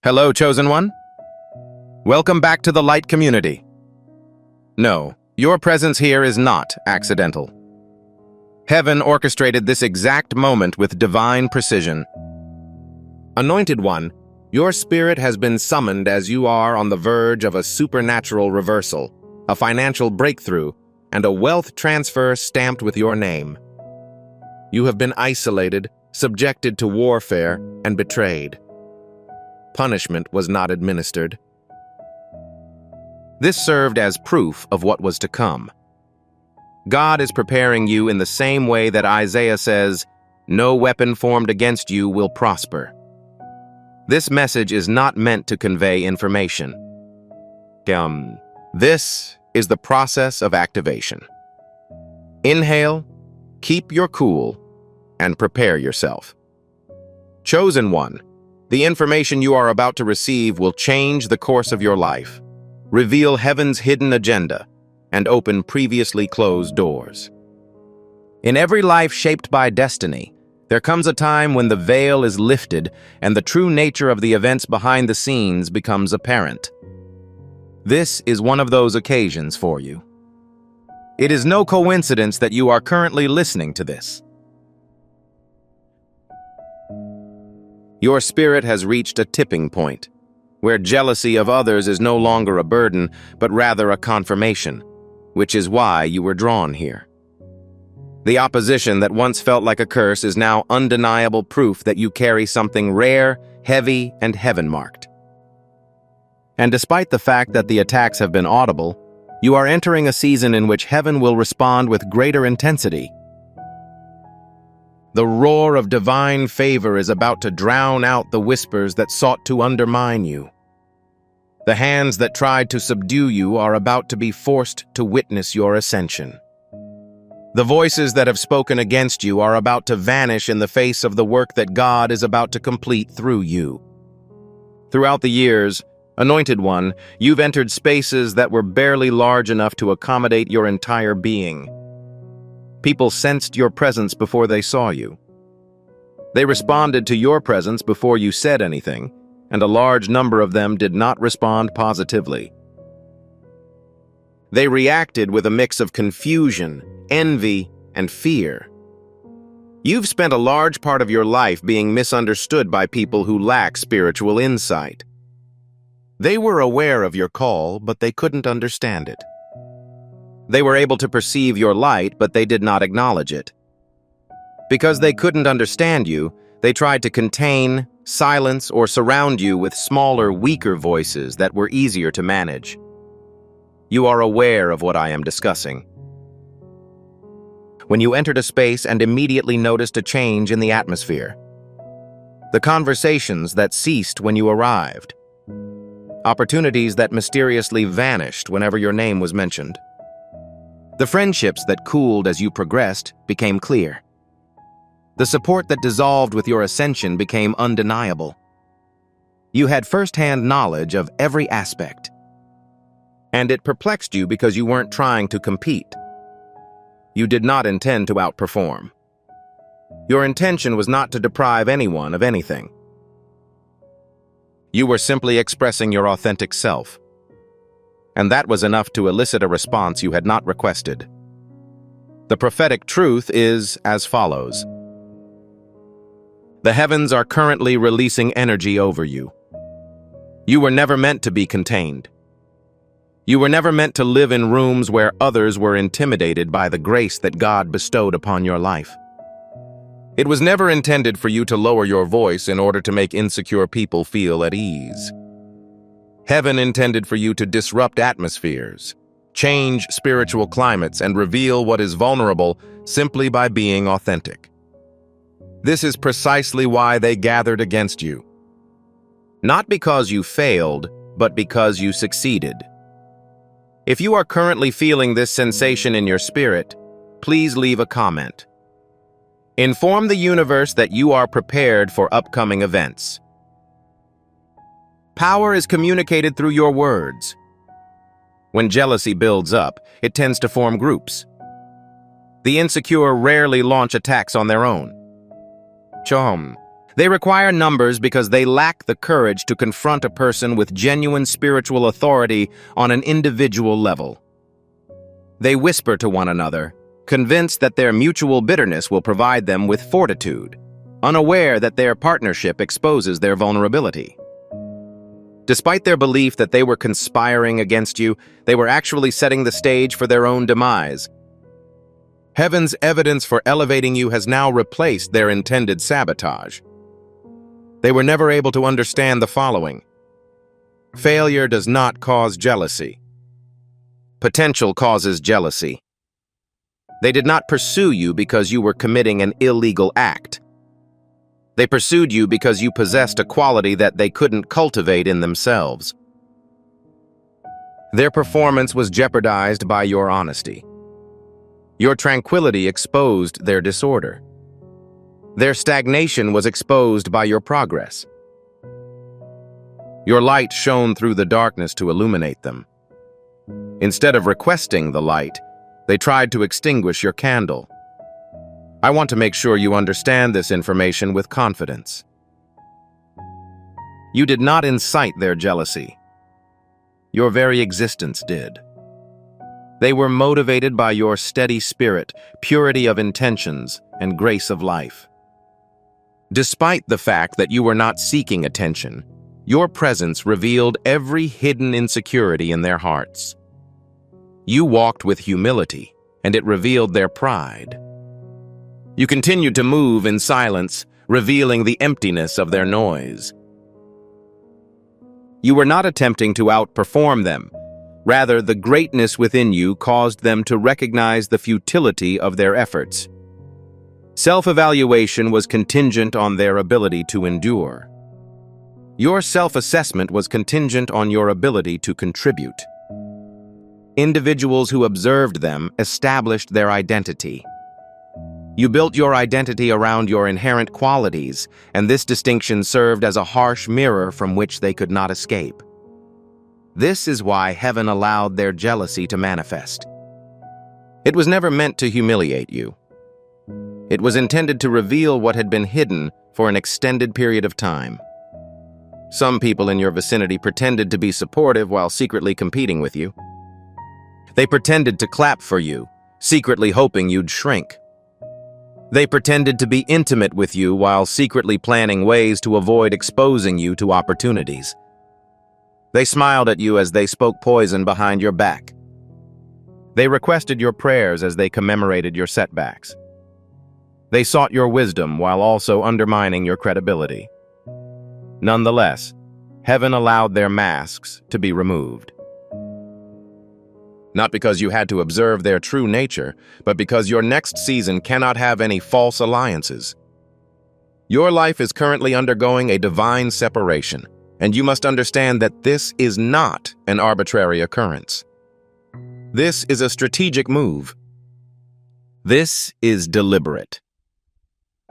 Hello, Chosen One. Welcome back to the Light Community. No, your presence here is not accidental. Heaven orchestrated this exact moment with divine precision. Anointed One, your spirit has been summoned as you are on the verge of a supernatural reversal, a financial breakthrough, and a wealth transfer stamped with your name. You have been isolated, subjected to warfare, and betrayed. Punishment was not administered. This served as proof of what was to come. God is preparing you in the same way that Isaiah says, "No weapon formed against you will prosper." This message is not meant to convey information. This is the process of activation. Inhale, keep your cool, and prepare yourself. Chosen One, the information you are about to receive will change the course of your life, reveal heaven's hidden agenda, and open previously closed doors. In every life shaped by destiny, there comes a time when the veil is lifted and the true nature of the events behind the scenes becomes apparent. This is one of those occasions for you. It is no coincidence that you are currently listening to this. Your spirit has reached a tipping point, where jealousy of others is no longer a burden, but rather a confirmation, which is why you were drawn here. The opposition that once felt like a curse is now undeniable proof that you carry something rare, heavy, and heaven-marked. And despite the fact that the attacks have been audible, you are entering a season in which heaven will respond with greater intensity. The roar of divine favor is about to drown out the whispers that sought to undermine you. The hands that tried to subdue you are about to be forced to witness your ascension. The voices that have spoken against you are about to vanish in the face of the work that God is about to complete through you. Throughout the years, Anointed One, you've entered spaces that were barely large enough to accommodate your entire being. People sensed your presence before they saw you. They responded to your presence before you said anything, and a large number of them did not respond positively. They reacted with a mix of confusion, envy, and fear. You've spent a large part of your life being misunderstood by people who lack spiritual insight. They were aware of your call, but they couldn't understand it. They were able to perceive your light, but they did not acknowledge it. Because they couldn't understand you, they tried to contain, silence, or surround you with smaller, weaker voices that were easier to manage. You are aware of what I am discussing. When you entered a space and immediately noticed a change in the atmosphere. The conversations that ceased when you arrived. Opportunities that mysteriously vanished whenever your name was mentioned. The friendships that cooled as you progressed became clear. The support that dissolved with your ascension became undeniable. You had first-hand knowledge of every aspect. And it perplexed you because you weren't trying to compete. You did not intend to outperform. Your intention was not to deprive anyone of anything. You were simply expressing your authentic self. And that was enough to elicit a response you had not requested. The prophetic truth is as follows. The heavens are currently releasing energy over you. You were never meant to be contained. You were never meant to live in rooms where others were intimidated by the grace that God bestowed upon your life. It was never intended for you to lower your voice in order to make insecure people feel at ease. Heaven intended for you to disrupt atmospheres, change spiritual climates, and reveal what is vulnerable simply by being authentic. This is precisely why they gathered against you. Not because you failed, but because you succeeded. If you are currently feeling this sensation in your spirit, please leave a comment. Inform the universe that you are prepared for upcoming events. Power is communicated through your words. When jealousy builds up, it tends to form groups. The insecure rarely launch attacks on their own. They require numbers because they lack the courage to confront a person with genuine spiritual authority on an individual level. They whisper to one another, convinced that their mutual bitterness will provide them with fortitude, unaware that their partnership exposes their vulnerability. Despite their belief that they were conspiring against you, they were actually setting the stage for their own demise. Heaven's evidence for elevating you has now replaced their intended sabotage. They were never able to understand the following. Failure does not cause jealousy. Potential causes jealousy. They did not pursue you because you were committing an illegal act. They pursued you because you possessed a quality that they couldn't cultivate in themselves. Their performance was jeopardized by your honesty. Your tranquility exposed their disorder. Their stagnation was exposed by your progress. Your light shone through the darkness to illuminate them. Instead of requesting the light, they tried to extinguish your candle. I want to make sure you understand this information with confidence. You did not incite their jealousy. Your very existence did. They were motivated by your steady spirit, purity of intentions, and grace of life. Despite the fact that you were not seeking attention, your presence revealed every hidden insecurity in their hearts. You walked with humility, and it revealed their pride. You continued to move in silence, revealing the emptiness of their noise. You were not attempting to outperform them. Rather, the greatness within you caused them to recognize the futility of their efforts. Self-evaluation was contingent on their ability to endure. Your self-assessment was contingent on your ability to contribute. Individuals who observed them established their identity. You built your identity around your inherent qualities, and this distinction served as a harsh mirror from which they could not escape. This is why heaven allowed their jealousy to manifest. It was never meant to humiliate you. It was intended to reveal what had been hidden for an extended period of time. Some people in your vicinity pretended to be supportive while secretly competing with you. They pretended to clap for you, secretly hoping you'd shrink. They pretended to be intimate with you while secretly planning ways to avoid exposing you to opportunities. They smiled at you as they spoke poison behind your back. They requested your prayers as they commemorated your setbacks. They sought your wisdom while also undermining your credibility. Nonetheless, heaven allowed their masks to be removed. Not because you had to observe their true nature, but because your next season cannot have any false alliances. Your life is currently undergoing a divine separation, and you must understand that this is not an arbitrary occurrence. This is a strategic move. This is deliberate.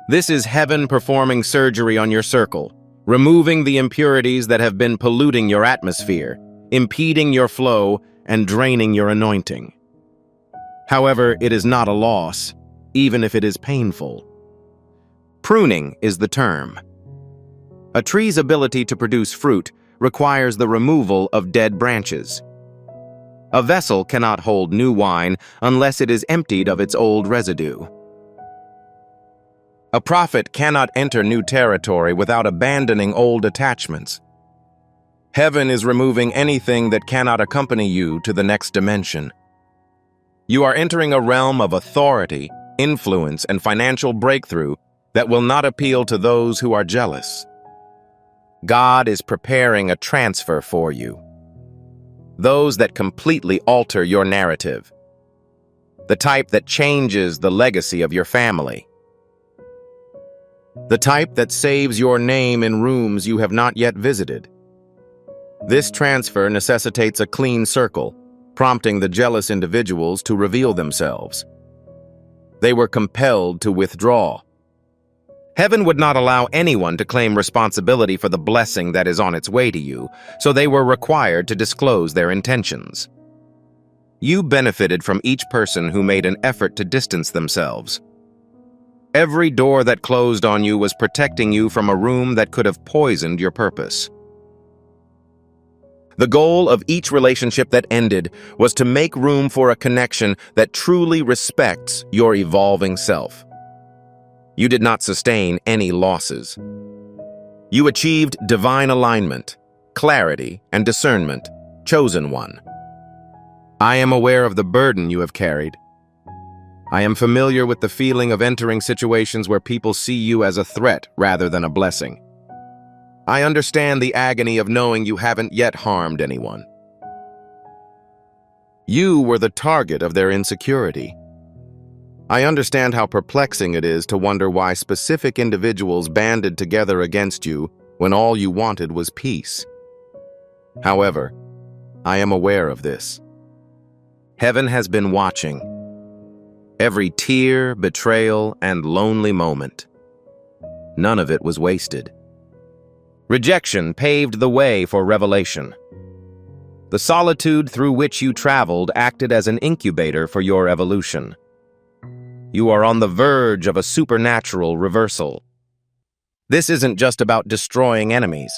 This is heaven performing surgery on your circle, removing the impurities that have been polluting your atmosphere, impeding your flow, and draining your anointing. However, it is not a loss, even if it is painful. Pruning is the term. A tree's ability to produce fruit requires the removal of dead branches. A vessel cannot hold new wine unless it is emptied of its old residue. A prophet cannot enter new territory without abandoning old attachments. Heaven is removing anything that cannot accompany you to the next dimension. You are entering a realm of authority, influence, and financial breakthrough that will not appeal to those who are jealous. God is preparing a transfer for you. Those that completely alter your narrative. The type that changes the legacy of your family. The type that saves your name in rooms you have not yet visited. This transfer necessitates a clean circle, prompting the jealous individuals to reveal themselves. They were compelled to withdraw. Heaven would not allow anyone to claim responsibility for the blessing that is on its way to you, so they were required to disclose their intentions. You benefited from each person who made an effort to distance themselves. Every door that closed on you was protecting you from a room that could have poisoned your purpose. The goal of each relationship that ended was to make room for a connection that truly respects your evolving self. You did not sustain any losses. You achieved divine alignment, clarity, and discernment, chosen one. I am aware of the burden you have carried. I am familiar with the feeling of entering situations where people see you as a threat rather than a blessing. I understand the agony of knowing you haven't yet harmed anyone. You were the target of their insecurity. I understand how perplexing it is to wonder why specific individuals banded together against you when all you wanted was peace. However, I am aware of this. Heaven has been watching. Every tear, betrayal, and lonely moment. None of it was wasted. Rejection paved the way for revelation. The solitude through which you traveled acted as an incubator for your evolution. You are on the verge of a supernatural reversal. This isn't just about destroying enemies.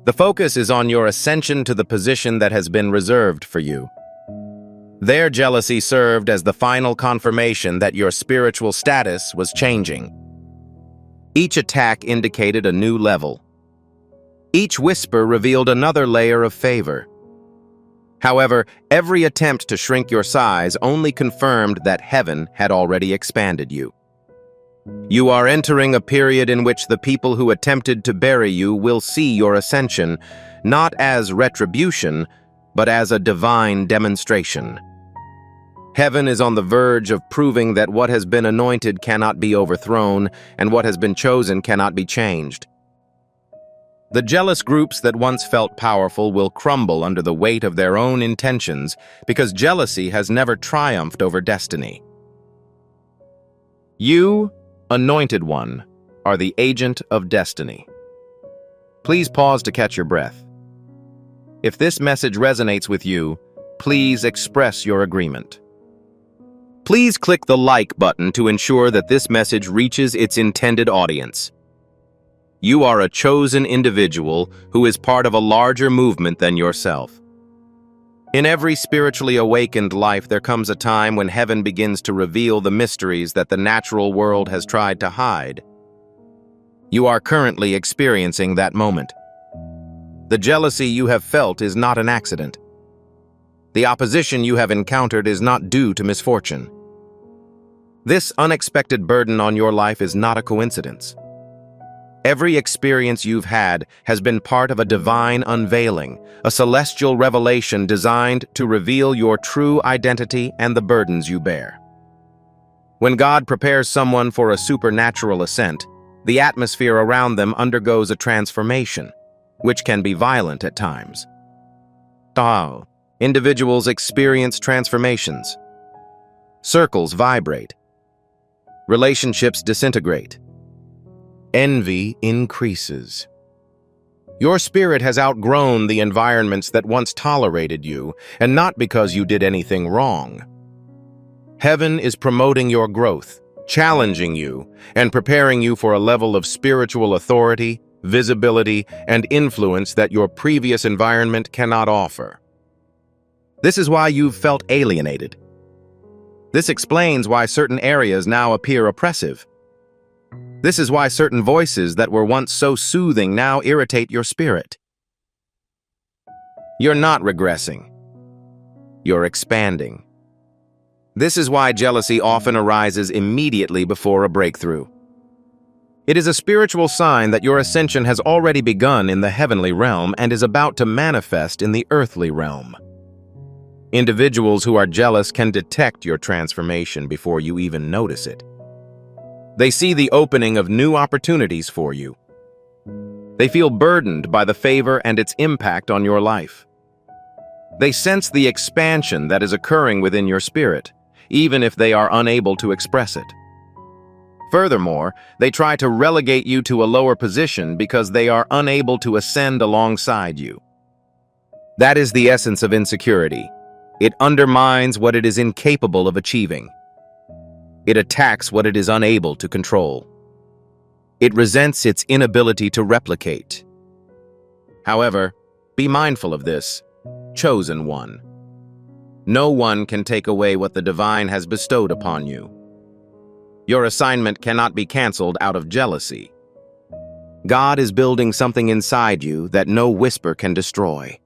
The focus is on your ascension to the position that has been reserved for you. Their jealousy served as the final confirmation that your spiritual status was changing. Each attack indicated a new level. Each whisper revealed another layer of favor. However, every attempt to shrink your size only confirmed that heaven had already expanded you. You are entering a period in which the people who attempted to bury you will see your ascension, not as retribution, but as a divine demonstration. Heaven is on the verge of proving that what has been anointed cannot be overthrown, and what has been chosen cannot be changed. The jealous groups that once felt powerful will crumble under the weight of their own intentions because jealousy has never triumphed over destiny. You, Anointed One, are the agent of destiny. Please pause to catch your breath. If this message resonates with you, please express your agreement. Please click the like button to ensure that this message reaches its intended audience. You are a chosen individual who is part of a larger movement than yourself. In every spiritually awakened life, there comes a time when heaven begins to reveal the mysteries that the natural world has tried to hide. You are currently experiencing that moment. The jealousy you have felt is not an accident. The opposition you have encountered is not due to misfortune. This unexpected burden on your life is not a coincidence. Every experience you've had has been part of a divine unveiling, a celestial revelation designed to reveal your true identity and the burdens you bear. When God prepares someone for a supernatural ascent, the atmosphere around them undergoes a transformation, which can be violent at times. Individuals experience transformations. Circles vibrate. Relationships disintegrate. Envy increases. Your spirit has outgrown the environments that once tolerated you, and not because you did anything wrong. Heaven is promoting your growth, challenging you, and preparing you for a level of spiritual authority, visibility, and influence that your previous environment cannot offer. This is why you've felt alienated. This explains why certain areas now appear oppressive. This is why certain voices that were once so soothing now irritate your spirit. You're not regressing. You're expanding. This is why jealousy often arises immediately before a breakthrough. It is a spiritual sign that your ascension has already begun in the heavenly realm and is about to manifest in the earthly realm. Individuals who are jealous can detect your transformation before you even notice it. They see the opening of new opportunities for you. They feel burdened by the favor and its impact on your life. They sense the expansion that is occurring within your spirit, even if they are unable to express it. Furthermore, they try to relegate you to a lower position because they are unable to ascend alongside you. That is the essence of insecurity. It undermines what it is incapable of achieving. It attacks what it is unable to control. It resents its inability to replicate. However, be mindful of this, chosen one. No one can take away what the divine has bestowed upon you. Your assignment cannot be canceled out of jealousy. God is building something inside you that no whisper can destroy.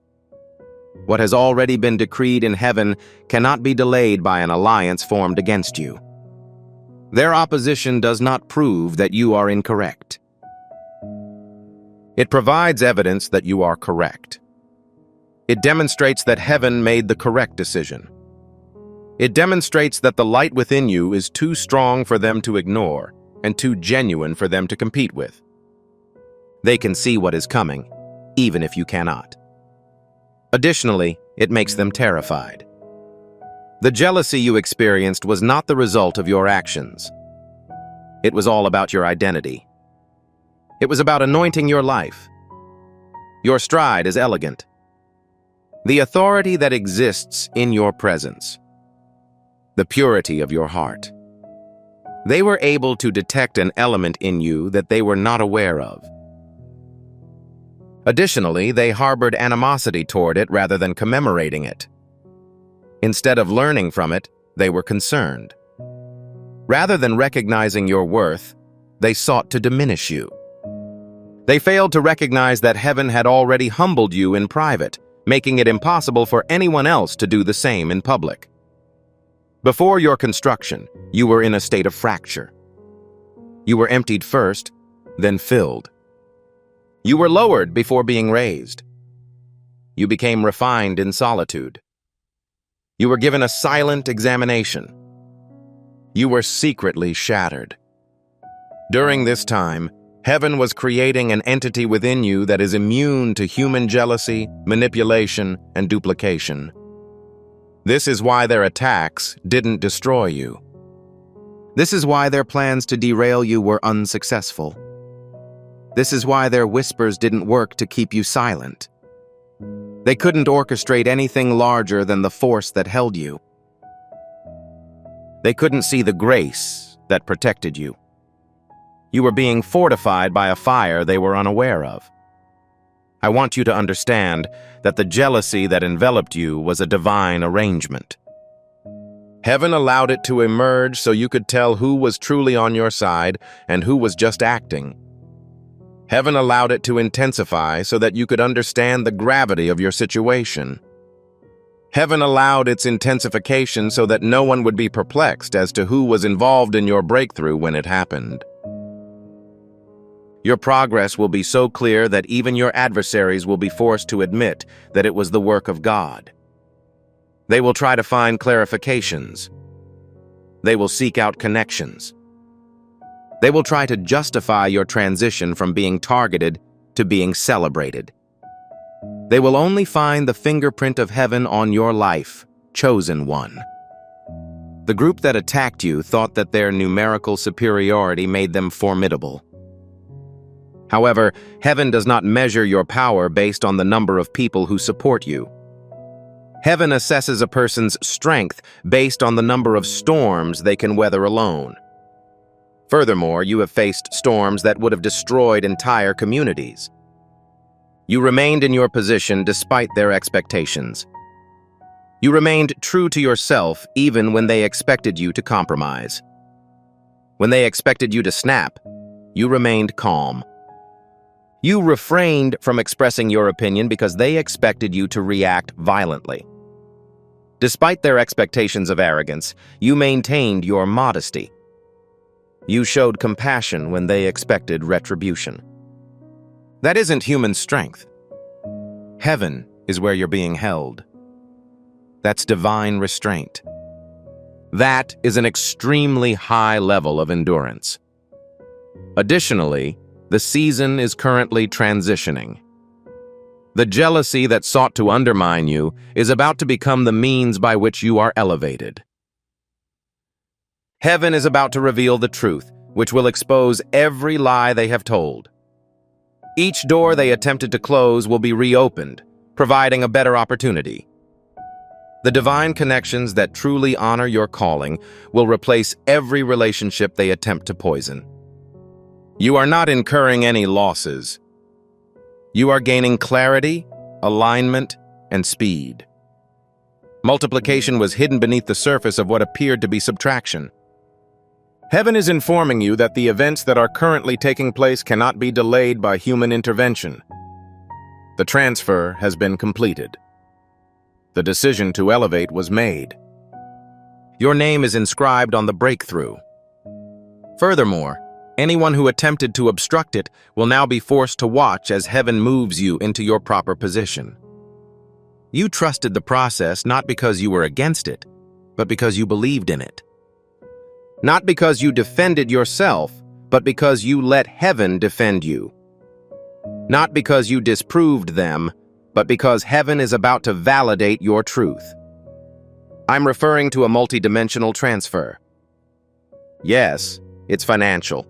What has already been decreed in heaven cannot be delayed by an alliance formed against you. Their opposition does not prove that you are incorrect. It provides evidence that you are correct. It demonstrates that heaven made the correct decision. It demonstrates that the light within you is too strong for them to ignore and too genuine for them to compete with. They can see what is coming, even if you cannot. Additionally, it makes them terrified. The jealousy you experienced was not the result of your actions. It was all about your identity. It was about anointing your life. Your stride is elegant. The authority that exists in your presence. The purity of your heart. They were able to detect an element in you that they were not aware of. Additionally, they harbored animosity toward it rather than commemorating it. Instead of learning from it, they were concerned. Rather than recognizing your worth, they sought to diminish you. They failed to recognize that heaven had already humbled you in private, making it impossible for anyone else to do the same in public. Before your construction, you were in a state of fracture. You were emptied first, then filled. You were lowered before being raised. You became refined in solitude. You were given a silent examination. You were secretly shattered. During this time, heaven was creating an entity within you that is immune to human jealousy, manipulation, and duplication. This is why their attacks didn't destroy you. This is why their plans to derail you were unsuccessful. This is why their whispers didn't work to keep you silent. They couldn't orchestrate anything larger than the force that held you. They couldn't see the grace that protected you. You were being fortified by a fire they were unaware of. I want you to understand that the jealousy that enveloped you was a divine arrangement. Heaven allowed it to emerge so you could tell who was truly on your side and who was just acting. Heaven allowed it to intensify so that you could understand the gravity of your situation. Heaven allowed its intensification so that no one would be perplexed as to who was involved in your breakthrough when it happened. Your progress will be so clear that even your adversaries will be forced to admit that it was the work of God. They will try to find clarifications. They will seek out connections. They will try to justify your transition from being targeted to being celebrated. They will only find the fingerprint of heaven on your life, chosen one. The group that attacked you thought that their numerical superiority made them formidable. However, heaven does not measure your power based on the number of people who support you. Heaven assesses a person's strength based on the number of storms they can weather alone. Furthermore, you have faced storms that would have destroyed entire communities. You remained in your position despite their expectations. You remained true to yourself even when they expected you to compromise. When they expected you to snap, you remained calm. You refrained from expressing your opinion because they expected you to react violently. Despite their expectations of arrogance, you maintained your modesty. You showed compassion when they expected retribution. That isn't human strength. Heaven is where you're being held. That's divine restraint. That is an extremely high level of endurance. Additionally, the season is currently transitioning. The jealousy that sought to undermine you is about to become the means by which you are elevated. Heaven is about to reveal the truth, which will expose every lie they have told. Each door they attempted to close will be reopened, providing a better opportunity. The divine connections that truly honor your calling will replace every relationship they attempt to poison. You are not incurring any losses. You are gaining clarity, alignment, and speed. Multiplication was hidden beneath the surface of what appeared to be subtraction. Heaven is informing you that the events that are currently taking place cannot be delayed by human intervention. The transfer has been completed. The decision to elevate was made. Your name is inscribed on the breakthrough. Furthermore, anyone who attempted to obstruct it will now be forced to watch as heaven moves you into your proper position. You trusted the process not because you were against it, but because you believed in it. Not because you defended yourself, but because you let heaven defend you. Not because you disproved them, but because heaven is about to validate your truth. I'm referring to a multidimensional transfer. Yes, it's financial.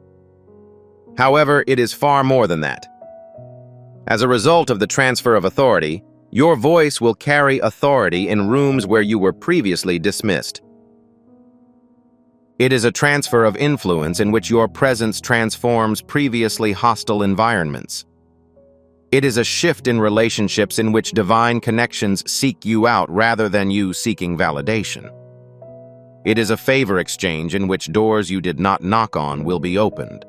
However, it is far more than that. As a result of the transfer of authority, your voice will carry authority in rooms where you were previously dismissed. It is a transfer of influence in which your presence transforms previously hostile environments. It is a shift in relationships in which divine connections seek you out rather than you seeking validation. It is a favor exchange in which doors you did not knock on will be opened.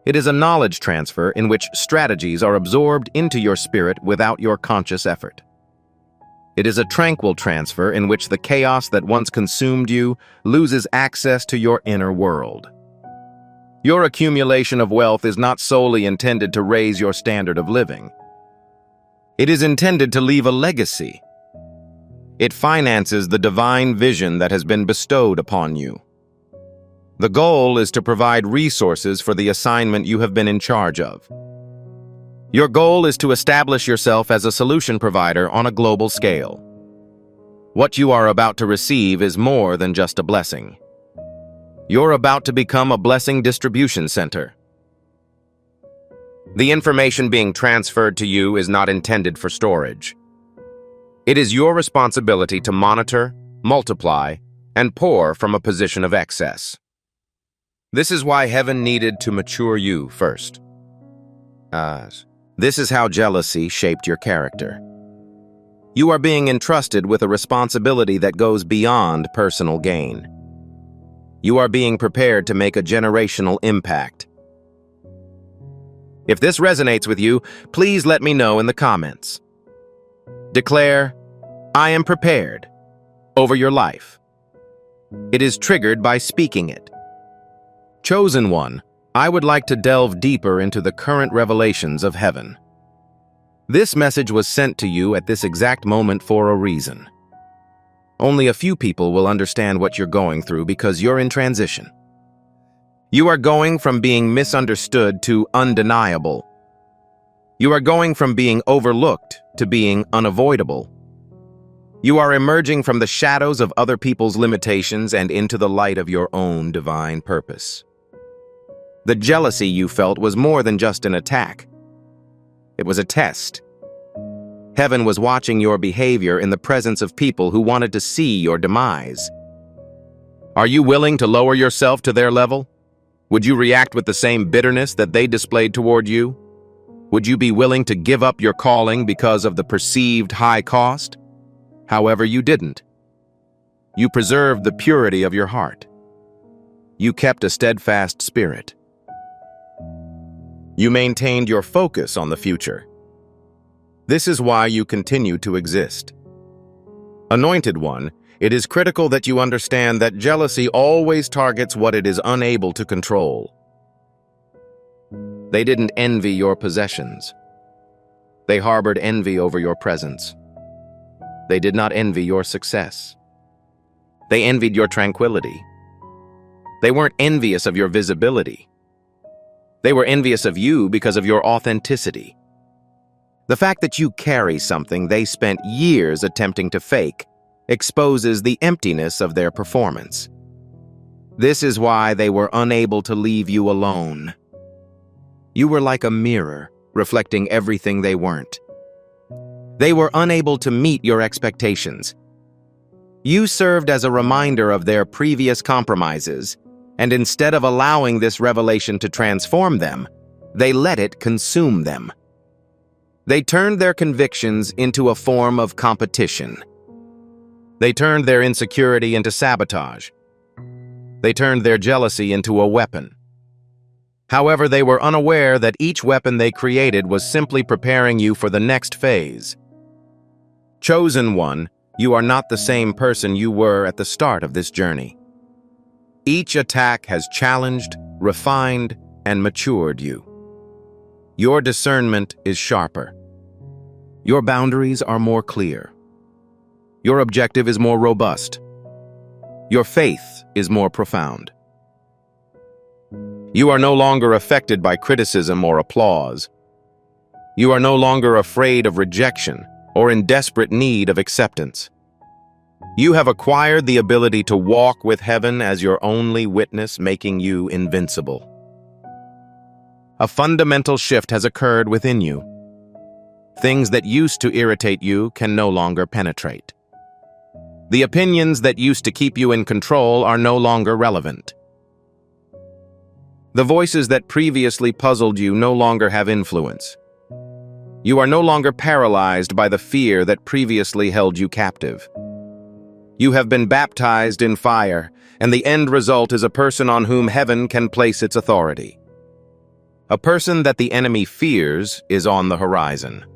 It is a knowledge transfer in which strategies are absorbed into your spirit without your conscious effort. It is a tranquil transfer in which the chaos that once consumed you loses access to your inner world. Your accumulation of wealth is not solely intended to raise your standard of living. It is intended to leave a legacy. It finances the divine vision that has been bestowed upon you. The goal is to provide resources for the assignment you have been in charge of. Your goal is to establish yourself as a solution provider on a global scale. What you are about to receive is more than just a blessing. You're about to become a blessing distribution center. The information being transferred to you is not intended for storage. It is your responsibility to monitor, multiply, and pour from a position of excess. This is why heaven needed to mature you first. This is how jealousy shaped your character. You are being entrusted with a responsibility that goes beyond personal gain. You are being prepared to make a generational impact. If this resonates with you, please let me know in the comments. Declare, "I am prepared," over your life. It is triggered by speaking it. Chosen one, I would like to delve deeper into the current revelations of heaven. This message was sent to you at this exact moment for a reason. Only a few people will understand what you're going through because you're in transition. You are going from being misunderstood to undeniable. You are going from being overlooked to being unavoidable. You are emerging from the shadows of other people's limitations and into the light of your own divine purpose. The jealousy you felt was more than just an attack. It was a test. Heaven was watching your behavior in the presence of people who wanted to see your demise. Are you willing to lower yourself to their level? Would you react with the same bitterness that they displayed toward you? Would you be willing to give up your calling because of the perceived high cost? However, you didn't. You preserved the purity of your heart. You kept a steadfast spirit. You maintained your focus on the future. This is why you continue to exist. Anointed one, it is critical that you understand that jealousy always targets what it is unable to control. They didn't envy your possessions. They harbored envy over your presence. They did not envy your success. They envied your tranquility. They weren't envious of your visibility. They were envious of you because of your authenticity. The fact that you carry something they spent years attempting to fake exposes the emptiness of their performance. This is why they were unable to leave you alone. You were like a mirror, reflecting everything they weren't. They were unable to meet your expectations. You served as a reminder of their previous compromises, and instead of allowing this revelation to transform them, they let it consume them. They turned their convictions into a form of competition. They turned their insecurity into sabotage. They turned their jealousy into a weapon. However, they were unaware that each weapon they created was simply preparing you for the next phase. Chosen one, you are not the same person you were at the start of this journey. Each attack has challenged, refined, and matured you. Your discernment is sharper. Your boundaries are more clear. Your objective is more robust. Your faith is more profound. You are no longer affected by criticism or applause. You are no longer afraid of rejection or in desperate need of acceptance. You have acquired the ability to walk with heaven as your only witness, making you invincible. A fundamental shift has occurred within you. Things that used to irritate you can no longer penetrate. The opinions that used to keep you in control are no longer relevant. The voices that previously puzzled you no longer have influence. You are no longer paralyzed by the fear that previously held you captive. You have been baptized in fire, and the end result is a person on whom heaven can place its authority. A person that the enemy fears is on the horizon.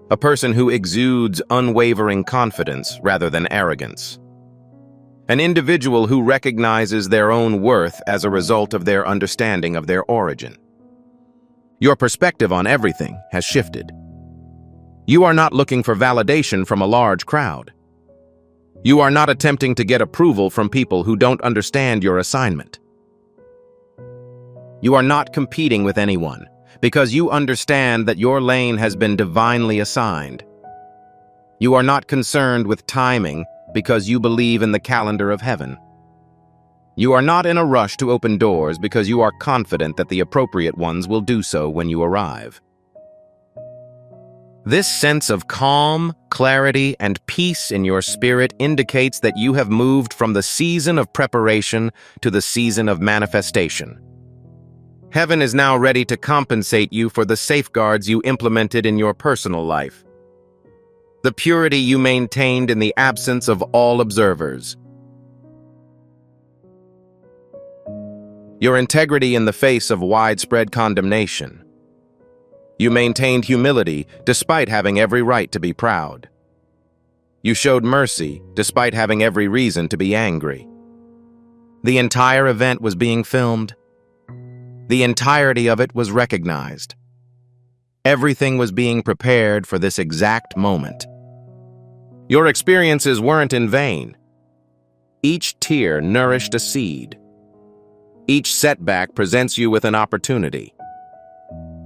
A person who exudes unwavering confidence rather than arrogance. An individual who recognizes their own worth as a result of their understanding of their origin. Your perspective on everything has shifted. You are not looking for validation from a large crowd. You are not attempting to get approval from people who don't understand your assignment. You are not competing with anyone because you understand that your lane has been divinely assigned. You are not concerned with timing because you believe in the calendar of heaven. You are not in a rush to open doors because you are confident that the appropriate ones will do so when you arrive. This sense of calm, clarity, and peace in your spirit indicates that you have moved from the season of preparation to the season of manifestation. Heaven is now ready to compensate you for the safeguards you implemented in your personal life. The purity you maintained in the absence of all observers. Your integrity in the face of widespread condemnation. You maintained humility despite having every right to be proud. You showed mercy despite having every reason to be angry. The entire event was being filmed. The entirety of it was recognized. Everything was being prepared for this exact moment. Your experiences weren't in vain. Each tear nourished a seed. Each setback presents you with an opportunity.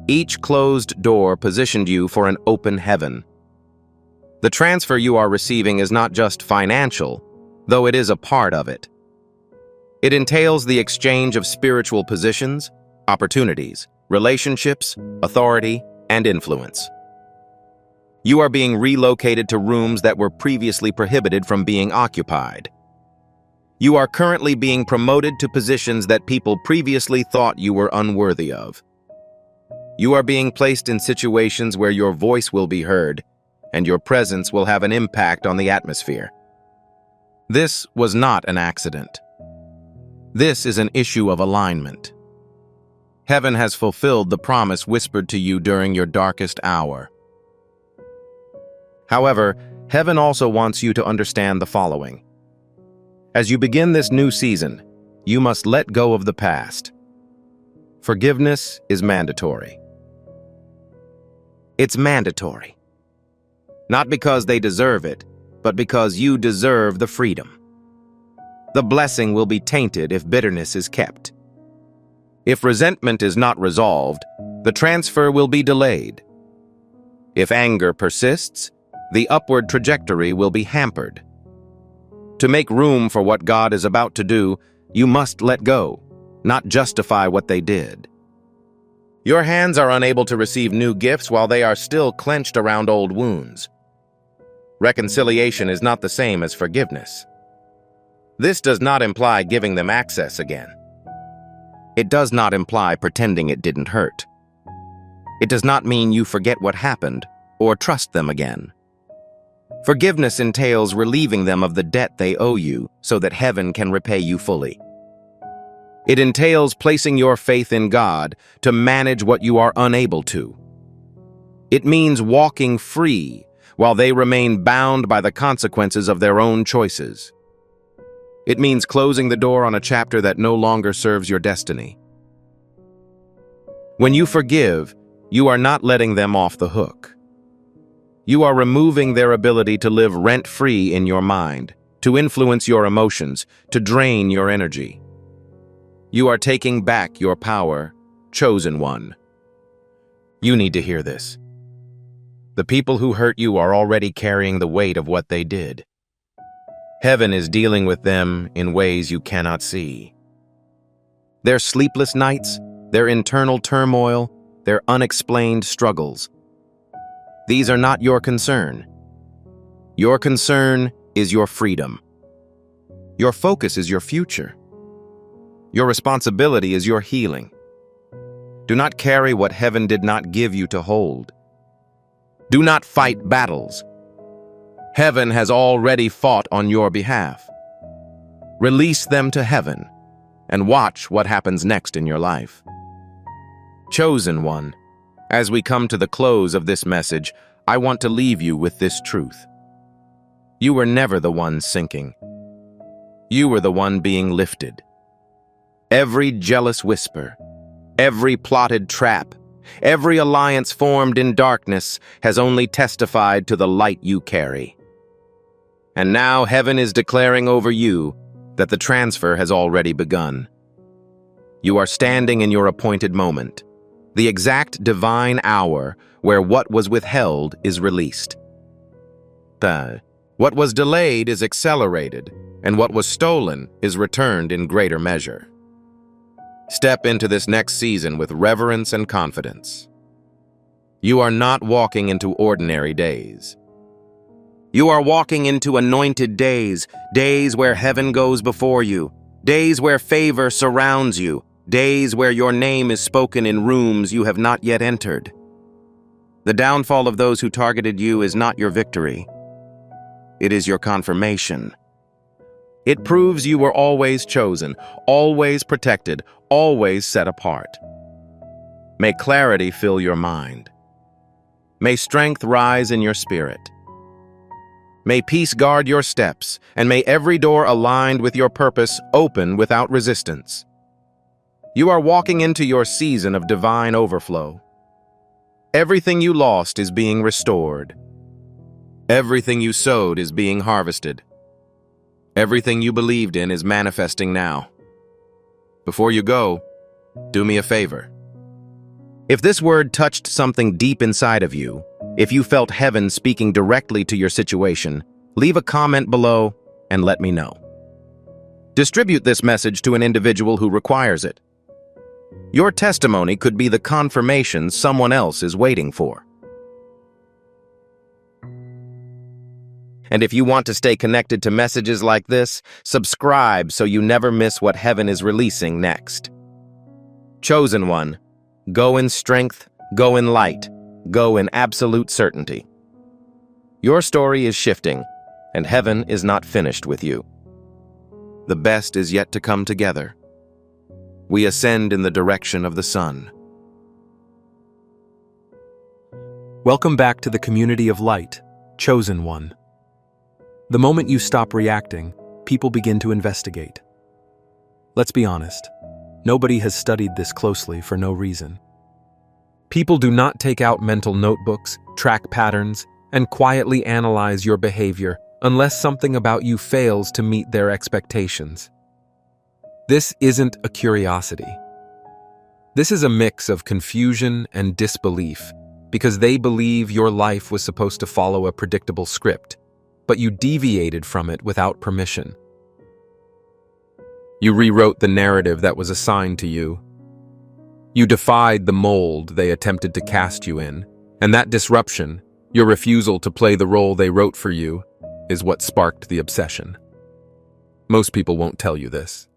Each closed door positioned you for an open heaven. The transfer you are receiving is not just financial, though it is a part of it. It entails the exchange of spiritual positions, opportunities, relationships, authority, and influence. You are being relocated to rooms that were previously prohibited from being occupied. You are currently being promoted to positions that people previously thought you were unworthy of. You are being placed in situations where your voice will be heard, and your presence will have an impact on the atmosphere. This was not an accident. This is an issue of alignment. Heaven has fulfilled the promise whispered to you during your darkest hour. However, heaven also wants you to understand the following. As you begin this new season, you must let go of the past. Forgiveness is mandatory. It's mandatory. Not because they deserve it, but because you deserve the freedom. The blessing will be tainted if bitterness is kept. If resentment is not resolved, the transfer will be delayed. If anger persists, the upward trajectory will be hampered. To make room for what God is about to do, you must let go, not justify what they did. Your hands are unable to receive new gifts while they are still clenched around old wounds. Reconciliation is not the same as forgiveness. This does not imply giving them access again. It does not imply pretending it didn't hurt. It does not mean you forget what happened or trust them again. Forgiveness entails relieving them of the debt they owe you so that heaven can repay you fully. It entails placing your faith in God to manage what you are unable to. It means walking free while they remain bound by the consequences of their own choices. It means closing the door on a chapter that no longer serves your destiny. When you forgive, you are not letting them off the hook. You are removing their ability to live rent-free in your mind, to influence your emotions, to drain your energy. You are taking back your power, chosen one. You need to hear this. The people who hurt you are already carrying the weight of what they did. Heaven is dealing with them in ways you cannot see. Their sleepless nights, their internal turmoil, their unexplained struggles. These are not your concern. Your concern is your freedom. Your focus is your future. Your responsibility is your healing. Do not carry what heaven did not give you to hold. Do not fight battles. Heaven has already fought on your behalf. Release them to heaven and watch what happens next in your life. Chosen one, as we come to the close of this message, I want to leave you with this truth. You were never the one sinking. You were the one being lifted. Every jealous whisper, every plotted trap, every alliance formed in darkness has only testified to the light you carry. And now heaven is declaring over you that the transfer has already begun. You are standing in your appointed moment, the exact divine hour where what was withheld is released. What was delayed is accelerated, and what was stolen is returned in greater measure. Step into this next season with reverence and confidence. You are not walking into ordinary days. You are walking into anointed days, days where heaven goes before you, days where favor surrounds you, days where your name is spoken in rooms you have not yet entered. The downfall of those who targeted you is not your victory. It is your confirmation. It proves you were always chosen, always protected, always set apart. May clarity fill your mind. May strength rise in your spirit. May peace guard your steps, and may every door aligned with your purpose open without resistance. You are walking into your season of divine overflow. Everything you lost is being restored. Everything you sowed is being harvested. Everything you believed in is manifesting now. Before you go, do me a favor. If this word touched something deep inside of you, if you felt heaven speaking directly to your situation, leave a comment below and let me know. Distribute this message to an individual who requires it. Your testimony could be the confirmation someone else is waiting for. And if you want to stay connected to messages like this, subscribe so you never miss what heaven is releasing next. Chosen one, go in strength, go in light, go in absolute certainty. Your story is shifting, and heaven is not finished with you. The best is yet to come together. We ascend in the direction of the sun. Welcome back to the community of light, chosen one. The moment you stop reacting, people begin to investigate. Let's be honest, nobody has studied this closely for no reason. People do not take out mental notebooks, track patterns, and quietly analyze your behavior unless something about you fails to meet their expectations. This isn't a curiosity. This is a mix of confusion and disbelief because they believe your life was supposed to follow a predictable script, but you deviated from it without permission. You rewrote the narrative that was assigned to you. You defied the mold they attempted to cast you in, and that disruption, your refusal to play the role they wrote for you, is what sparked the obsession. Most people won't tell you this.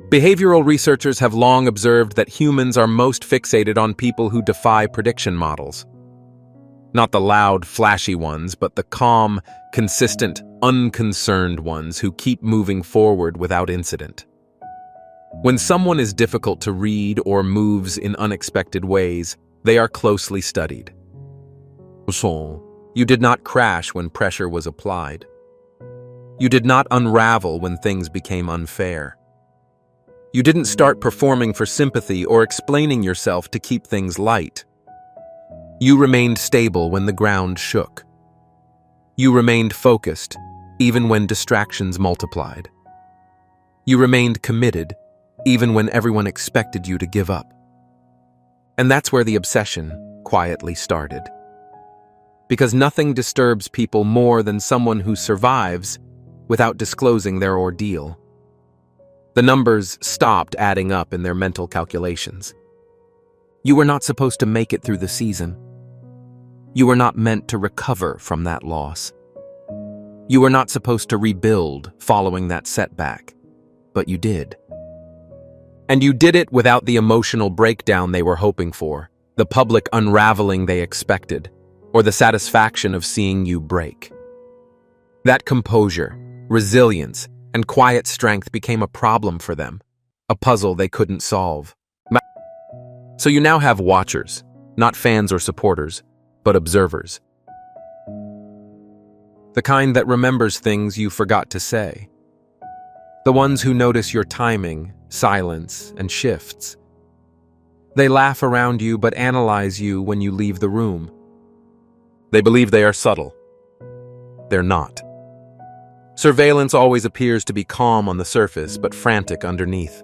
Behavioral researchers have long observed that humans are most fixated on people who defy prediction models. Not the loud, flashy ones, but the calm, consistent, unconcerned ones who keep moving forward without incident. When someone is difficult to read or moves in unexpected ways, they are closely studied. So, you did not crash when pressure was applied. You did not unravel when things became unfair. You didn't start performing for sympathy or explaining yourself to keep things light. You remained stable when the ground shook. You remained focused, even when distractions multiplied. You remained committed, even when everyone expected you to give up. And that's where the obsession quietly started. Because nothing disturbs people more than someone who survives without disclosing their ordeal. The numbers stopped adding up in their mental calculations. You were not supposed to make it through the season. You were not meant to recover from that loss. You were not supposed to rebuild following that setback, but you did. And you did it without the emotional breakdown they were hoping for, the public unraveling they expected, or the satisfaction of seeing you break. That composure, resilience, and quiet strength became a problem for them, a puzzle they couldn't solve. So you now have watchers, not fans or supporters, but observers. The kind that remembers things you forgot to say. The ones who notice your timing, silence, and shifts. They laugh around you but analyze you when you leave the room. They believe they are subtle. They're not. Surveillance always appears to be calm on the surface but frantic underneath.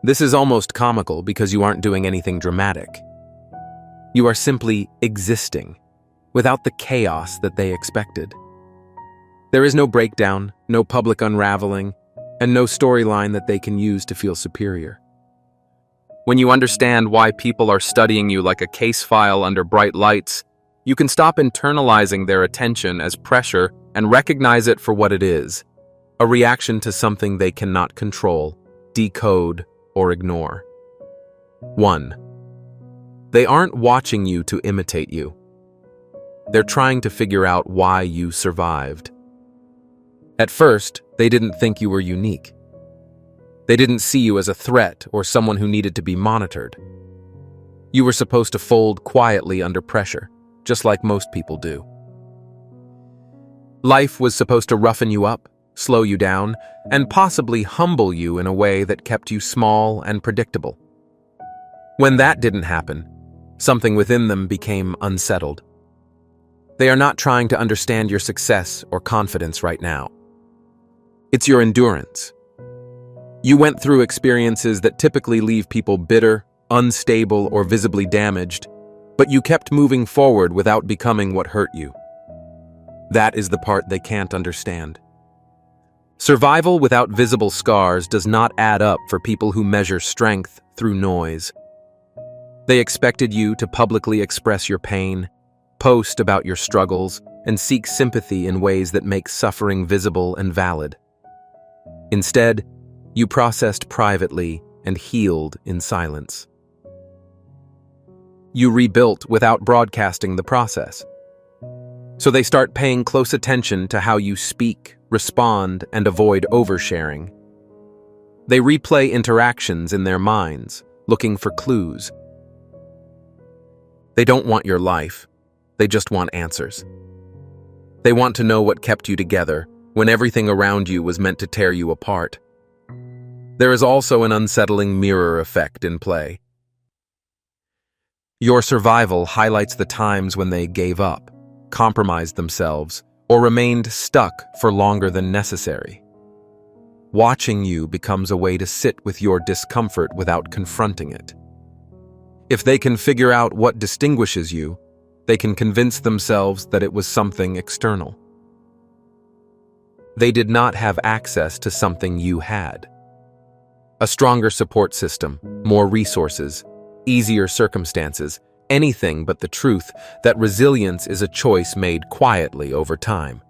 This is almost comical because you aren't doing anything dramatic. You are simply existing, without the chaos that they expected. There is no breakdown, no public unraveling, and no storyline that they can use to feel superior. When you understand why people are studying you like a case file under bright lights, you can stop internalizing their attention as pressure and recognize it for what it is, a reaction to something they cannot control, decode, or ignore. 1. They aren't watching you to imitate you. They're trying to figure out why you survived. At first, they didn't think you were unique. They didn't see you as a threat or someone who needed to be monitored. You were supposed to fold quietly under pressure, just like most people do. Life was supposed to roughen you up, slow you down, and possibly humble you in a way that kept you small and predictable. When that didn't happen, something within them became unsettled. They are not trying to understand your success or confidence right now. It's your endurance. You went through experiences that typically leave people bitter, unstable, or visibly damaged, but you kept moving forward without becoming what hurt you. That is the part they can't understand. Survival without visible scars does not add up for people who measure strength through noise. They expected you to publicly express your pain, post about your struggles, and seek sympathy in ways that make suffering visible and valid. Instead, you processed privately and healed in silence. You rebuilt without broadcasting the process. So they start paying close attention to how you speak, respond, and avoid oversharing. They replay interactions in their minds, looking for clues. They don't want your life. They just want answers. They want to know what kept you together when everything around you was meant to tear you apart. There is also an unsettling mirror effect in play. Your survival highlights the times when they gave up, compromised themselves, or remained stuck for longer than necessary. Watching you becomes a way to sit with your discomfort without confronting it. If they can figure out what distinguishes you, they can convince themselves that it was something external. They did not have access to something you had. A stronger support system, more resources, easier circumstances, anything but the truth that resilience is a choice made quietly over time.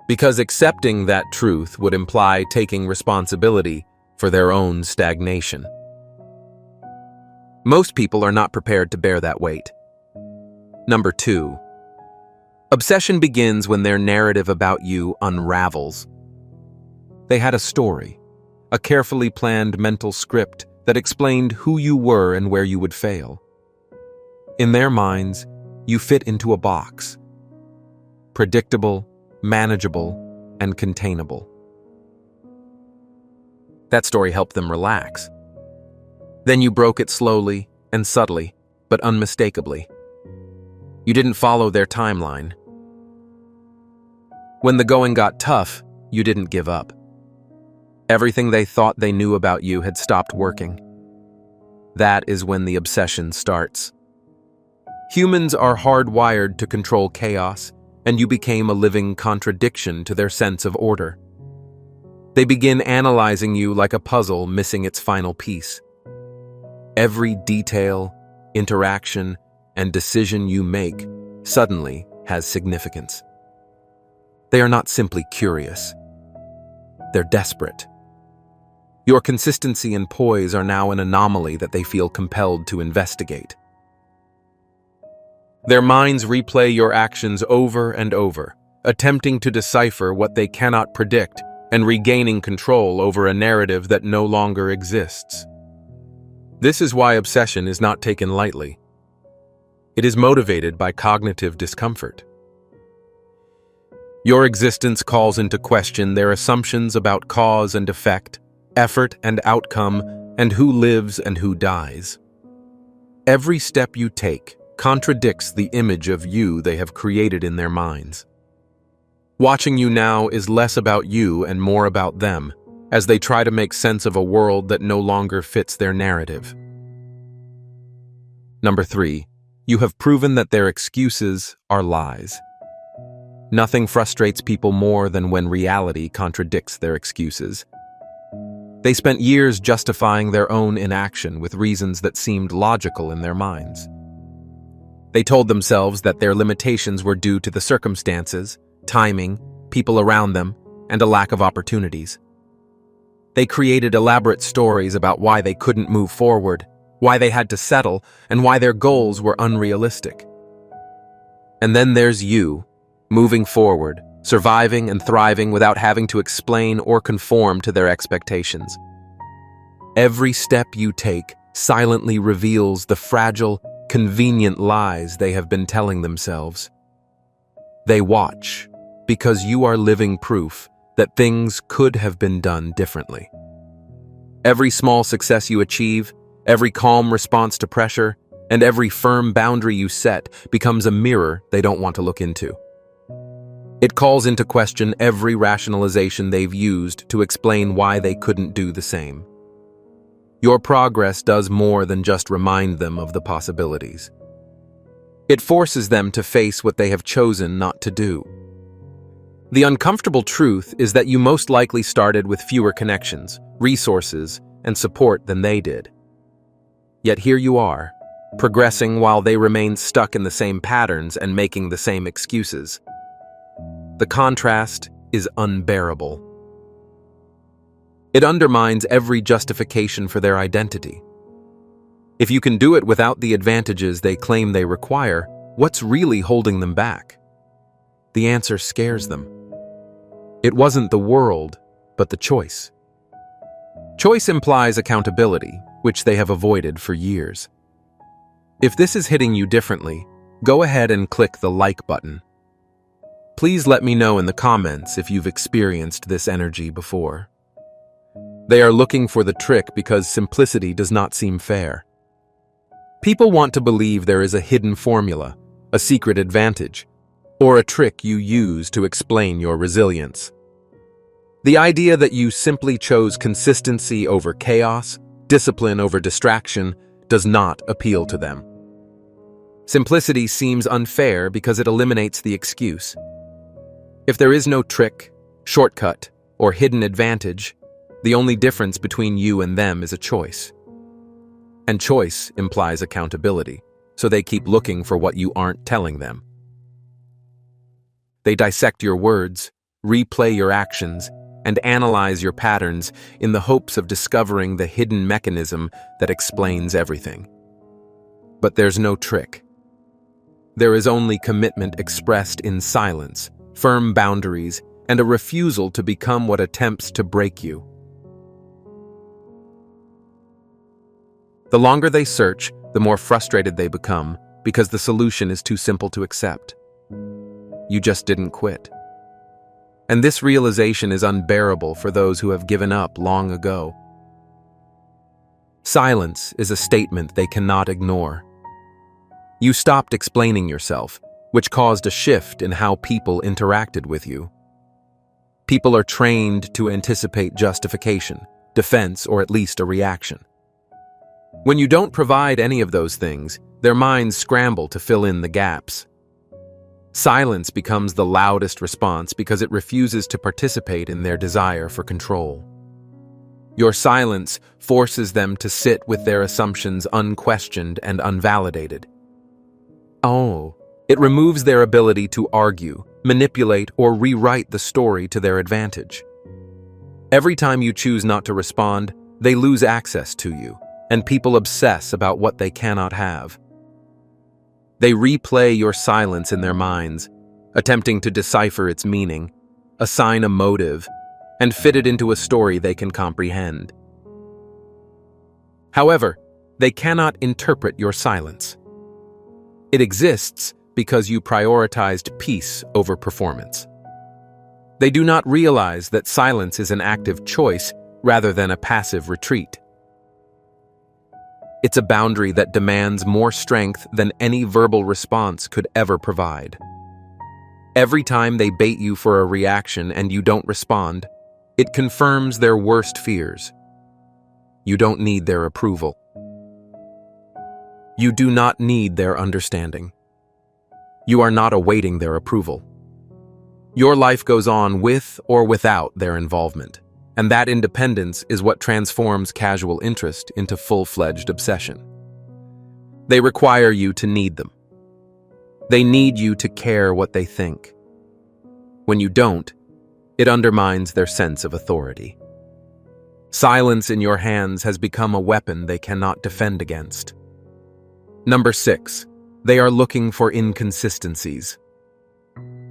Because accepting that truth would imply taking responsibility for their own stagnation. Most people are not prepared to bear that weight. Number 2. Obsession begins when their narrative about you unravels. They had a story, a carefully planned mental script that explained who you were and where you would fail. In their minds, you fit into a box. Predictable, manageable, and containable. That story helped them relax. Then you broke it slowly and subtly, but unmistakably. You didn't follow their timeline. When the going got tough, you didn't give up. Everything they thought they knew about you had stopped working. That is when the obsession starts. Humans are hardwired to control chaos, and you became a living contradiction to their sense of order. They begin analyzing you like a puzzle missing its final piece. Every detail, interaction, and decision you make suddenly has significance. They are not simply curious. They're desperate. Your consistency and poise are now an anomaly that they feel compelled to investigate. Their minds replay your actions over and over, attempting to decipher what they cannot predict and regaining control over a narrative that no longer exists. This is why obsession is not taken lightly. It is motivated by cognitive discomfort. Your existence calls into question their assumptions about cause and effect, effort and outcome, and who lives and who dies. Every step you take contradicts the image of you they have created in their minds. Watching you now is less about you and more about them, as they try to make sense of a world that no longer fits their narrative. Number 3, you have proven that their excuses are lies. Nothing frustrates people more than when reality contradicts their excuses. They spent years justifying their own inaction with reasons that seemed logical in their minds. They told themselves that their limitations were due to the circumstances, timing, people around them, and a lack of opportunities. They created elaborate stories about why they couldn't move forward, why they had to settle, and why their goals were unrealistic. And then there's you, moving forward, surviving and thriving without having to explain or conform to their expectations. Every step you take silently reveals the fragile, convenient lies they have been telling themselves. They watch because you are living proof that things could have been done differently. Every small success you achieve, every calm response to pressure, and every firm boundary you set becomes a mirror they don't want to look into. It calls into question every rationalization they've used to explain why they couldn't do the same. Your progress does more than just remind them of the possibilities. It forces them to face what they have chosen not to do. The uncomfortable truth is that you most likely started with fewer connections, resources, and support than they did. Yet here you are, progressing while they remain stuck in the same patterns and making the same excuses. The contrast is unbearable. It undermines every justification for their identity. If you can do it without the advantages they claim they require, what's really holding them back? The answer scares them. It wasn't the world, but the choice. Choice implies accountability, which they have avoided for years. If this is hitting you differently, go ahead and click the like button. Please let me know in the comments if you've experienced this energy before. They are looking for the trick because simplicity does not seem fair. People want to believe there is a hidden formula, a secret advantage, or a trick you use to explain your resilience. The idea that you simply chose consistency over chaos, discipline over distraction, does not appeal to them. Simplicity seems unfair because it eliminates the excuse. If there is no trick, shortcut, or hidden advantage, The only difference between you and them is a choice. And choice implies accountability, so they keep looking for what you aren't telling them. They dissect your words, replay your actions, and analyze your patterns in the hopes of discovering the hidden mechanism that explains everything. But there's no trick. There is only commitment expressed in silence, firm boundaries, and a refusal to become what attempts to break you. The longer they search, the more frustrated they become because the solution is too simple to accept. You just didn't quit. And this realization is unbearable for those who have given up long ago. Silence is a statement they cannot ignore. You stopped explaining yourself, which caused a shift in how people interacted with you. People are trained to anticipate justification, defense, or at least a reaction. When you don't provide any of those things, their minds scramble to fill in the gaps. Silence becomes the loudest response because it refuses to participate in their desire for control. Your silence forces them to sit with their assumptions unquestioned and unvalidated. It removes their ability to argue, manipulate, or rewrite the story to their advantage. Every time you choose not to respond, they lose access to you, and people obsess about what they cannot have. They replay your silence in their minds, attempting to decipher its meaning, assign a motive, and fit it into a story they can comprehend. However, they cannot interpret your silence. It exists because you prioritized peace over performance. They do not realize that silence is an active choice rather than a passive retreat. It's a boundary that demands more strength than any verbal response could ever provide. Every time they bait you for a reaction and you don't respond, it confirms their worst fears. You don't need their approval. You do not need their understanding. You are not awaiting their approval. Your life goes on with or without their involvement. And that independence is what transforms casual interest into full-fledged obsession. They require you to need them. They need you to care what they think. When you don't, it undermines their sense of authority. Silence in your hands has become a weapon they cannot defend against. Number 6, they are looking for inconsistencies.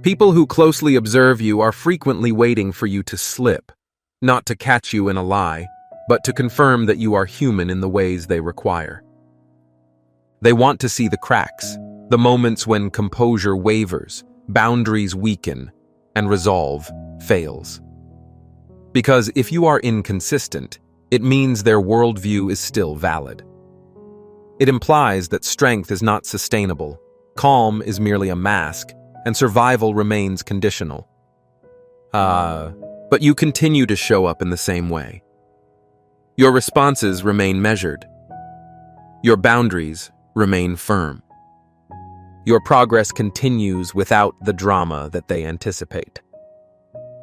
People who closely observe you are frequently waiting for you to slip. Not to catch you in a lie, but to confirm that you are human in the ways they require. They want to see the cracks, the moments when composure wavers, boundaries weaken, and resolve fails. Because if you are inconsistent, it means their worldview is still valid. It implies that strength is not sustainable, calm is merely a mask, and survival remains conditional. But you continue to show up in the same way. Your responses remain measured. Your boundaries remain firm. Your progress continues without the drama that they anticipate.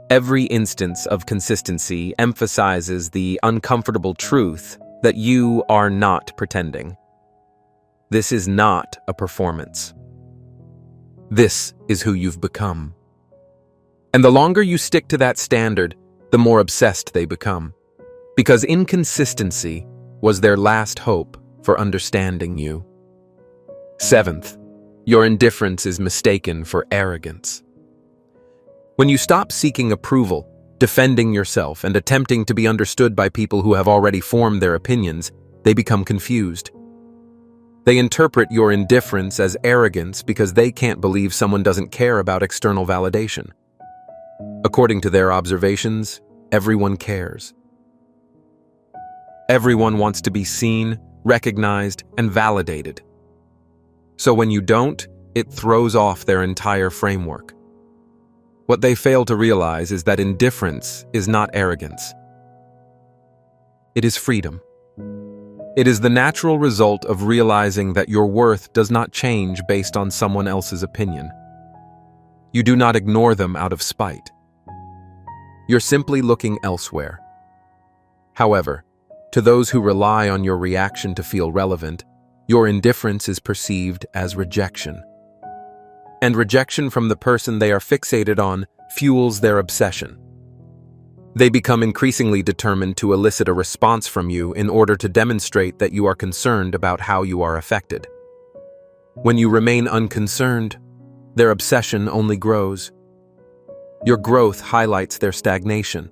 Every instance of consistency emphasizes the uncomfortable truth that you are not pretending. This is not a performance. This is who you've become. And the longer you stick to that standard, the more obsessed they become. Because inconsistency was their last hope for understanding you. 7th, your indifference is mistaken for arrogance. When you stop seeking approval, defending yourself, and attempting to be understood by people who have already formed their opinions, they become confused. They interpret your indifference as arrogance because they can't believe someone doesn't care about external validation. According to their observations, everyone cares. Everyone wants to be seen, recognized, and validated. So when you don't, it throws off their entire framework. What they fail to realize is that indifference is not arrogance. It is freedom. It is the natural result of realizing that your worth does not change based on someone else's opinion. You do not ignore them out of spite. You're simply looking elsewhere. However, to those who rely on your reaction to feel relevant, your indifference is perceived as rejection. And rejection from the person they are fixated on fuels their obsession. They become increasingly determined to elicit a response from you in order to demonstrate that you are concerned about how you are affected. When you remain unconcerned, their obsession only grows. Your growth highlights their stagnation.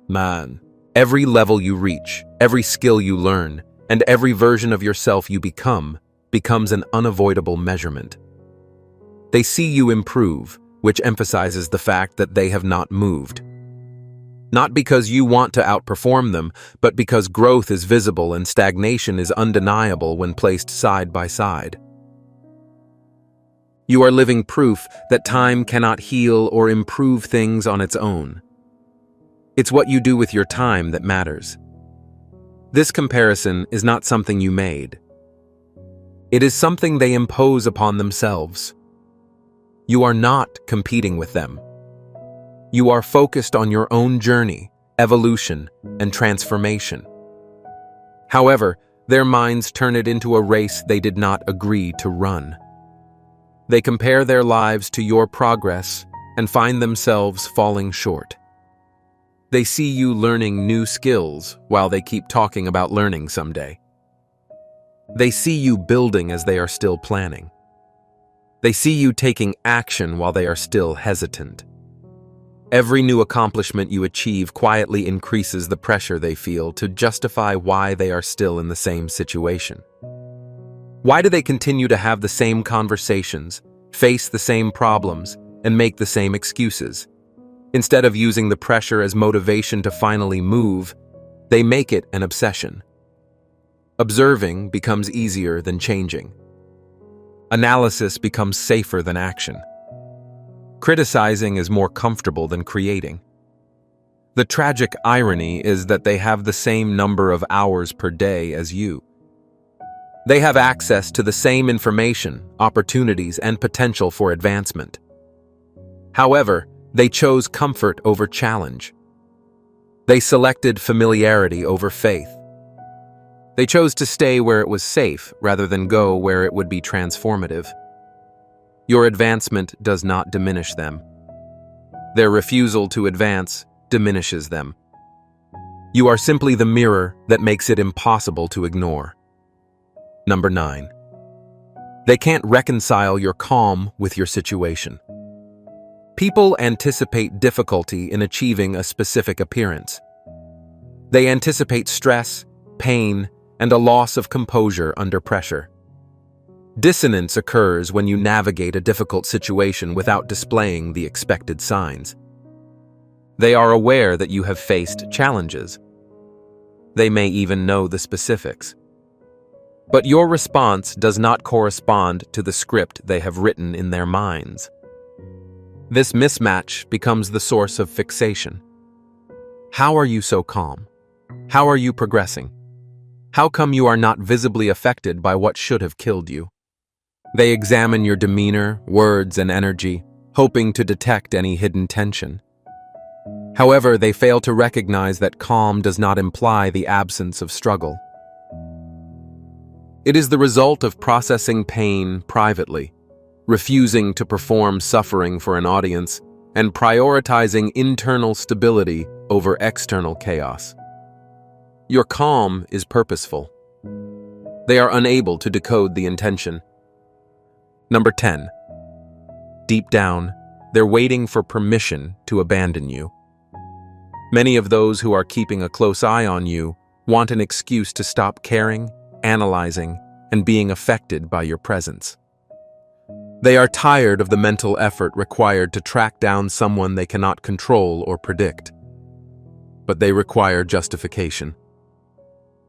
Man, every level you reach, every skill you learn, and every version of yourself you become becomes an unavoidable measurement. They see you improve, which emphasizes the fact that they have not moved. Not because you want to outperform them, but because growth is visible and stagnation is undeniable when placed side by side. You are living proof that time cannot heal or improve things on its own. It's what you do with your time that matters. This comparison is not something you made. It is something they impose upon themselves. You are not competing with them. You are focused on your own journey, evolution, and transformation. However, their minds turn it into a race they did not agree to run. They compare their lives to your progress and find themselves falling short. They see you learning new skills while they keep talking about learning someday. They see you building as they are still planning. They see you taking action while they are still hesitant. Every new accomplishment you achieve quietly increases the pressure they feel to justify why they are still in the same situation. Why do they continue to have the same conversations, face the same problems, and make the same excuses? Instead of using the pressure as motivation to finally move, they make it an obsession. Observing becomes easier than changing. Analysis becomes safer than action. Criticizing is more comfortable than creating. The tragic irony is that they have the same number of hours per day as you. They have access to the same information, opportunities, and potential for advancement. However, they chose comfort over challenge. They selected familiarity over faith. They chose to stay where it was safe rather than go where it would be transformative. Your advancement does not diminish them. Their refusal to advance diminishes them. You are simply the mirror that makes it impossible to ignore. Number 9. They can't reconcile your calm with your situation. People anticipate difficulty in achieving a specific appearance. They anticipate stress, pain, and a loss of composure under pressure. Dissonance occurs when you navigate a difficult situation without displaying the expected signs. They are aware that you have faced challenges. They may even know the specifics. But your response does not correspond to the script they have written in their minds. This mismatch becomes the source of fixation. How are you so calm? How are you progressing? How come you are not visibly affected by what should have killed you? They examine your demeanor, words, and energy, hoping to detect any hidden tension. However, they fail to recognize that calm does not imply the absence of struggle. It is the result of processing pain privately, refusing to perform suffering for an audience, and prioritizing internal stability over external chaos. Your calm is purposeful. They are unable to decode the intention. Number 10. Deep down, they're waiting for permission to abandon you. Many of those who are keeping a close eye on you want an excuse to stop caring, analyzing, and being affected by your presence. They are tired of the mental effort required to track down someone they cannot control or predict. But they require justification.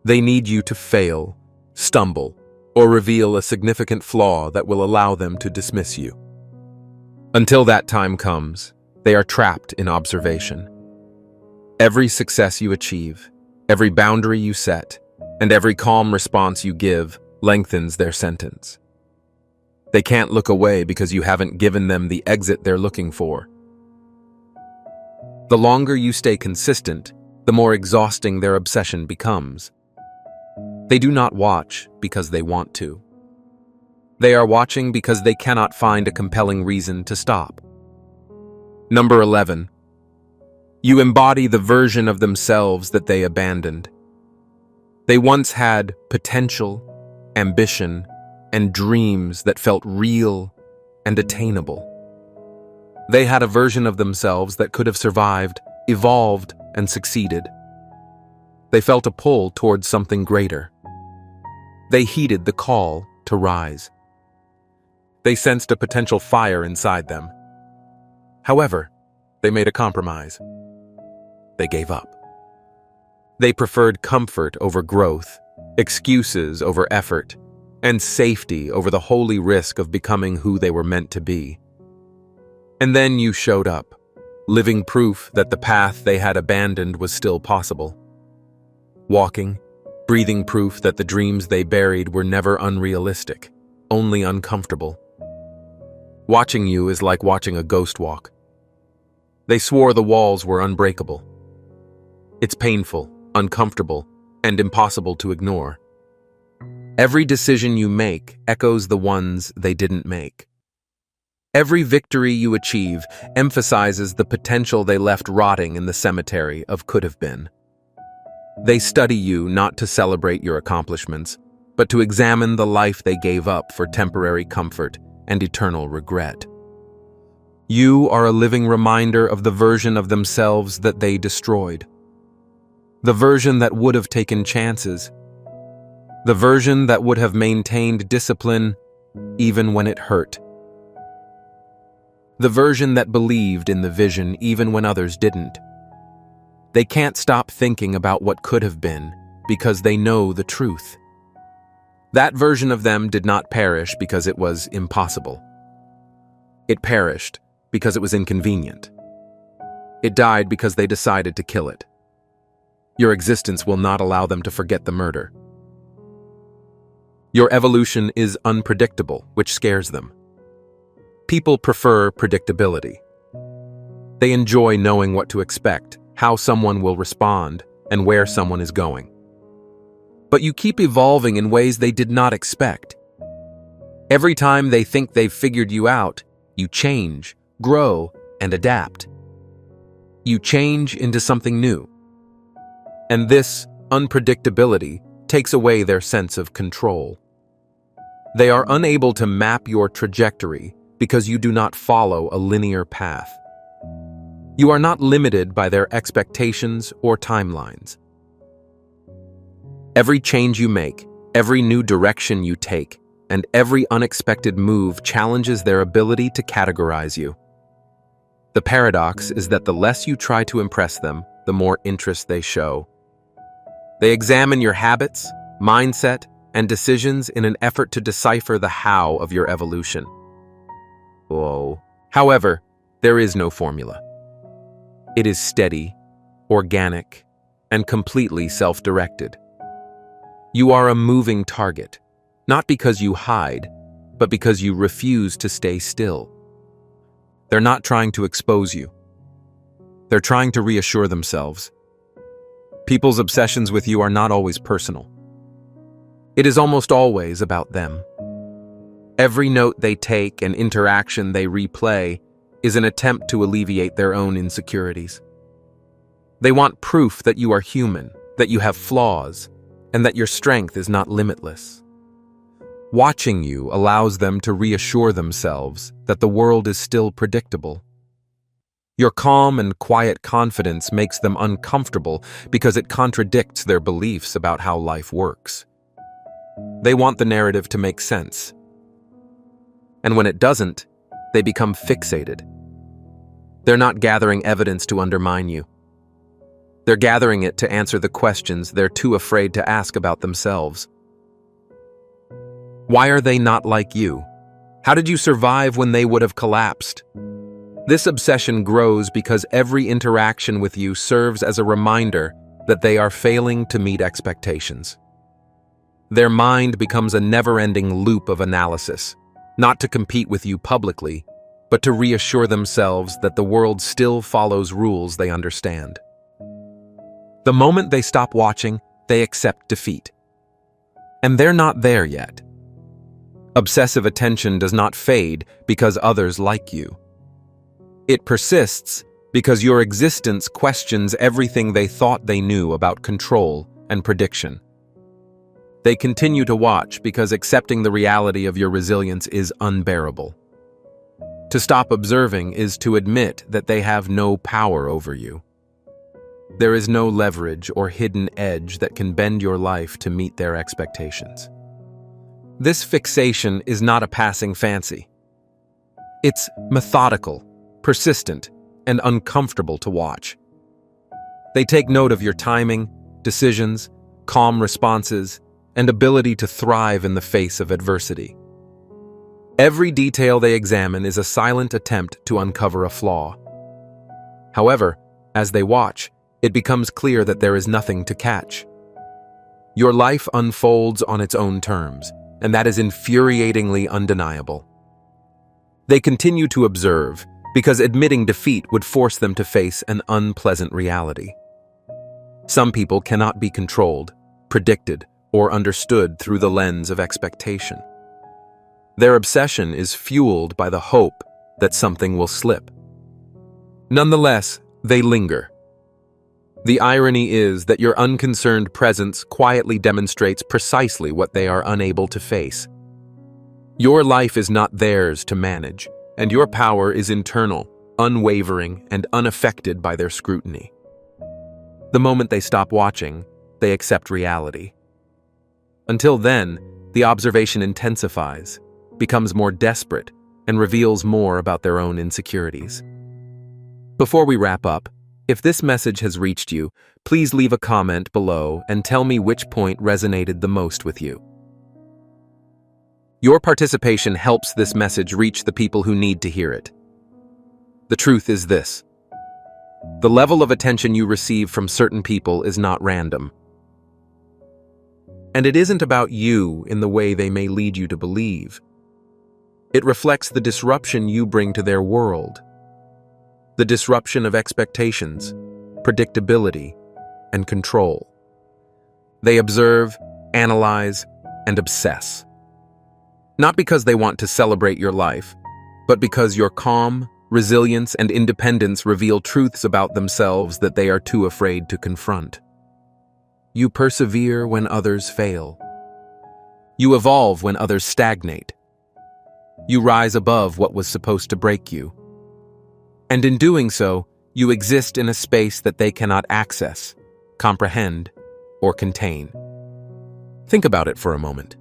They need you to fail, stumble, or reveal a significant flaw that will allow them to dismiss you. Until that time comes, they are trapped in observation. Every success you achieve, every boundary you set, and every calm response you give lengthens their sentence. They can't look away because you haven't given them the exit they're looking for. The longer you stay consistent, the more exhausting their obsession becomes. They do not watch because they want to. They are watching because they cannot find a compelling reason to stop. Number 11. You embody the version of themselves that they abandoned. They once had potential, ambition, and dreams that felt real and attainable. They had a version of themselves that could have survived, evolved, and succeeded. They felt a pull towards something greater. They heeded the call to rise. They sensed a potential fire inside them. However, they made a compromise. They gave up. They preferred comfort over growth, excuses over effort, and safety over the holy risk of becoming who they were meant to be. And then you showed up, living proof that the path they had abandoned was still possible. Walking, breathing proof that the dreams they buried were never unrealistic, only uncomfortable. Watching you is like watching a ghost walk. They swore the walls were unbreakable. It's painful, uncomfortable, and impossible to ignore. Every decision you make echoes the ones they didn't make. Every victory you achieve emphasizes the potential they left rotting in the cemetery of could have been. They study you not to celebrate your accomplishments, but to examine the life they gave up for temporary comfort and eternal regret. You are a living reminder of the version of themselves that they destroyed. The version that would have taken chances. The version that would have maintained discipline even when it hurt. The version that believed in the vision even when others didn't. They can't stop thinking about what could have been because they know the truth. That version of them did not perish because it was impossible. It perished because it was inconvenient. It died because they decided to kill it. Your existence will not allow them to forget the murder. Your evolution is unpredictable, which scares them. People prefer predictability. They enjoy knowing what to expect, how someone will respond, and where someone is going. But you keep evolving in ways they did not expect. Every time they think they've figured you out, you change, grow, and adapt. You change into something new. And this unpredictability takes away their sense of control. They are unable to map your trajectory because you do not follow a linear path. You are not limited by their expectations or timelines. Every change you make, every new direction you take, and every unexpected move challenges their ability to categorize you. The paradox is that the less you try to impress them, the more interest they show. They examine your habits, mindset, and decisions in an effort to decipher the how of your evolution. However, there is no formula. It is steady, organic, and completely self-directed. You are a moving target, not because you hide, but because you refuse to stay still. They're not trying to expose you. They're trying to reassure themselves. People's obsessions with you are not always personal. It is almost always about them. Every note they take and interaction they replay is an attempt to alleviate their own insecurities. They want proof that you are human, that you have flaws, and that your strength is not limitless. Watching you allows them to reassure themselves that the world is still predictable. Your calm and quiet confidence makes them uncomfortable because it contradicts their beliefs about how life works. They want the narrative to make sense. And when it doesn't, they become fixated. They're not gathering evidence to undermine you. They're gathering it to answer the questions they're too afraid to ask about themselves. Why are they not like you? How did you survive when they would have collapsed? This obsession grows because every interaction with you serves as a reminder that they are failing to meet expectations. Their mind becomes a never-ending loop of analysis, not to compete with you publicly, but to reassure themselves that the world still follows rules they understand. The moment they stop watching, they accept defeat. And they're not there yet. Obsessive attention does not fade because others like you. It persists because your existence questions everything they thought they knew about control and prediction. They continue to watch because accepting the reality of your resilience is unbearable. To stop observing is to admit that they have no power over you. There is no leverage or hidden edge that can bend your life to meet their expectations. This fixation is not a passing fancy. It's methodical, persistent, and uncomfortable to watch. They take note of your timing, decisions, calm responses, and ability to thrive in the face of adversity. Every detail they examine is a silent attempt to uncover a flaw. However, as they watch, it becomes clear that there is nothing to catch. Your life unfolds on its own terms, and that is infuriatingly undeniable. They continue to observe because admitting defeat would force them to face an unpleasant reality. Some people cannot be controlled, predicted, or understood through the lens of expectation. Their obsession is fueled by the hope that something will slip. Nonetheless, they linger. The irony is that your unconcerned presence quietly demonstrates precisely what they are unable to face. Your life is not theirs to manage, and your power is internal, unwavering, and unaffected by their scrutiny. The moment they stop watching, they accept reality. Until then, the observation intensifies, becomes more desperate, and reveals more about their own insecurities. Before we wrap up, if this message has reached you, please leave a comment below and tell me which point resonated the most with you. Your participation helps this message reach the people who need to hear it. The truth is this: the level of attention you receive from certain people is not random. And it isn't about you in the way they may lead you to believe. It reflects the disruption you bring to their world. The disruption of expectations, predictability, and control. They observe, analyze, and obsess. Not because they want to celebrate your life, but because your calm, resilience, and independence reveal truths about themselves that they are too afraid to confront. You persevere when others fail. You evolve when others stagnate. You rise above what was supposed to break you. And in doing so, you exist in a space that they cannot access, comprehend, or contain. Think about it for a moment.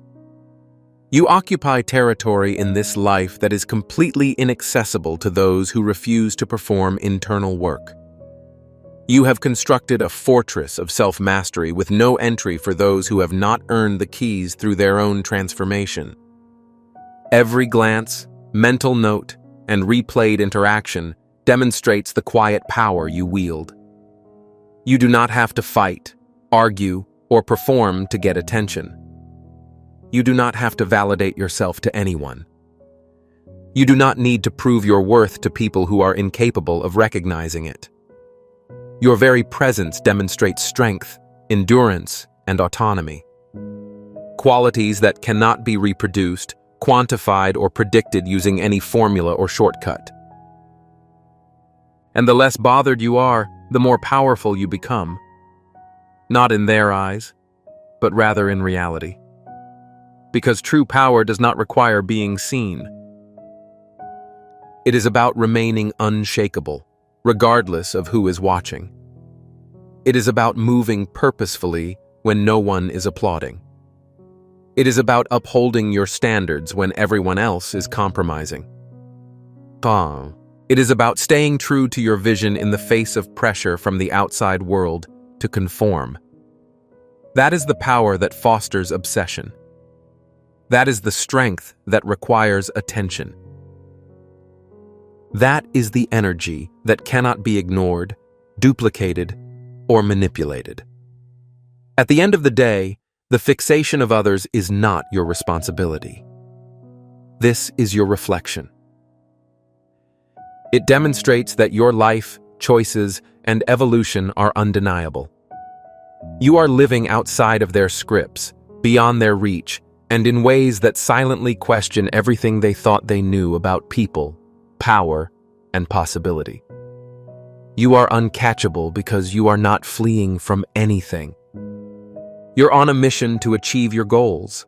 You occupy territory in this life that is completely inaccessible to those who refuse to perform internal work. You have constructed a fortress of self-mastery with no entry for those who have not earned the keys through their own transformation. Every glance, mental note, and replayed interaction demonstrates the quiet power you wield. You do not have to fight, argue, or perform to get attention. You do not have to validate yourself to anyone. You do not need to prove your worth to people who are incapable of recognizing it. Your very presence demonstrates strength, endurance, and autonomy. Qualities that cannot be reproduced, quantified, or predicted using any formula or shortcut. And the less bothered you are, the more powerful you become. Not in their eyes, but rather in reality. Because true power does not require being seen. It is about remaining unshakable, regardless of who is watching. It is about moving purposefully when no one is applauding. It is about upholding your standards when everyone else is compromising. It is about staying true to your vision in the face of pressure from the outside world to conform. That is the power that fosters obsession. That is the strength that requires attention. That is the energy that cannot be ignored, duplicated, or manipulated. At the end of the day, the fixation of others is not your responsibility. This is your reflection. It demonstrates that your life, choices, and evolution are undeniable. You are living outside of their scripts, beyond their reach, and in ways that silently question everything they thought they knew about people, power, and possibility. You are uncatchable because you are not fleeing from anything. You're on a mission to achieve your goals.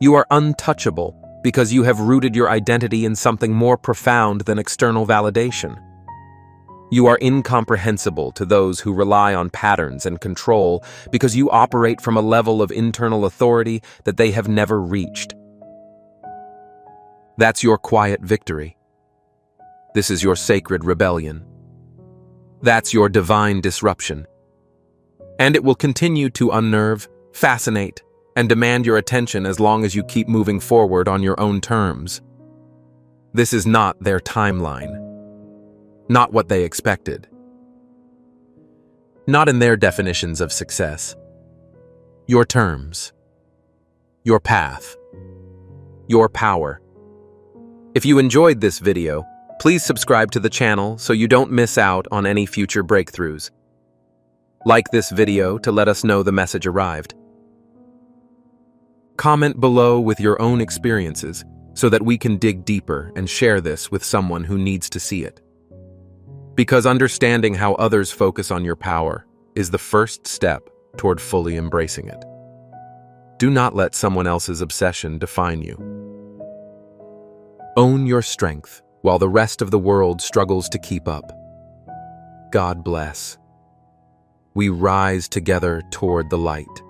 You are untouchable because you have rooted your identity in something more profound than external validation. You are incomprehensible to those who rely on patterns and control because you operate from a level of internal authority that they have never reached. That's your quiet victory. This is your sacred rebellion. That's your divine disruption. And it will continue to unnerve, fascinate, and demand your attention as long as you keep moving forward on your own terms. This is not their timeline. Not what they expected. Not in their definitions of success. Your terms. Your path. Your power. If you enjoyed this video, please subscribe to the channel so you don't miss out on any future breakthroughs. Like this video to let us know the message arrived. Comment below with your own experiences so that we can dig deeper and share this with someone who needs to see it. Because understanding how others focus on your power is the first step toward fully embracing it. Do not let someone else's obsession define you. Own your strength while the rest of the world struggles to keep up. God bless. We rise together toward the light.